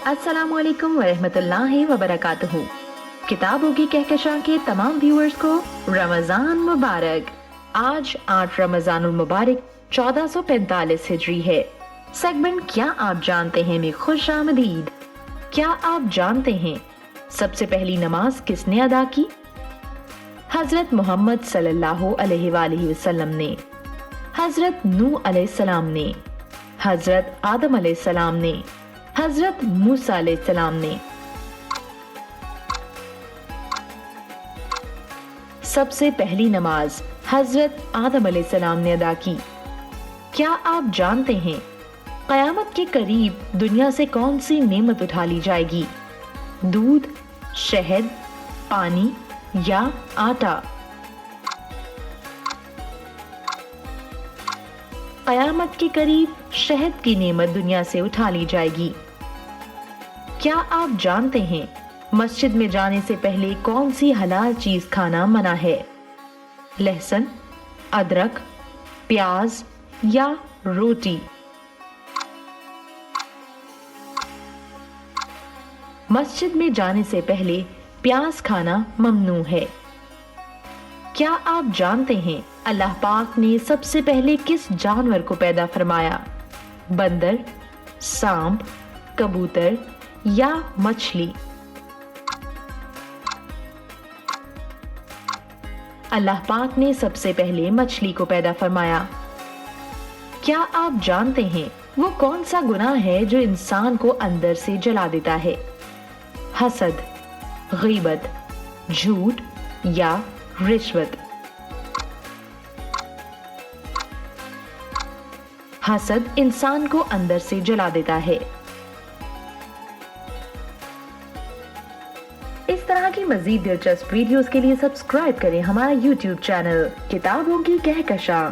अस्सलाम वालेकुम वरहमतुल्लाहि वबरकातुहू। किताबों की कहकशां के तमाम व्यूअर्स को रमजान मुबारक। आज 8 रमजानुल मुबारक 1445 हिजरी है। सेगमेंट क्या आप जानते हैं में खुश आमदीद। क्या आप जानते हैं सबसे पहली नमाज किसने अदा की? हजरत मोहम्मद सल्लल्लाहु अलैहि वसल्लम ने, हजरत नूह अलैहिस्सलाम ने, हजरत आदम अलैहिस्सलाम ने, हजरत मूसा अलैहिस्सलाम ने। सबसे पहली नमाज हजरत आदम अलैहिस्सलाम ने अदा की। क्या आप जानते हैं कयामत के करीब दुनिया से कौन सी नेमत उठा ली जाएगी? दूध, शहद, पानी या आटा? कयामत के करीब शहद की नेमत दुनिया से उठा ली जाएगी। क्या आप जानते हैं मस्जिद में जाने से पहले कौन सी हलाल चीज खाना मना है? लहसुन, अदरक, प्याज या रोटी? मस्जिद में जाने से पहले प्याज खाना ममनू है। क्या आप जानते हैं अल्लाह पाक ने सबसे पहले किस जानवर को पैदा फरमाया? बंदर, सांप, कबूतर या मछली? अल्लाह पाक ने सबसे पहले मछली को पैदा फरमाया। क्या आप जानते हैं वो कौन सा गुनाह है जो इंसान को अंदर से जला देता है? हसद, गीबत, झूठ या रिश्वत? हसद इंसान को अंदर से जला देता है। इस तरह की मजीद दिलचस्प वीडियोस के लिए सब्सक्राइब करें हमारा YouTube चैनल किताबों की कहकशां।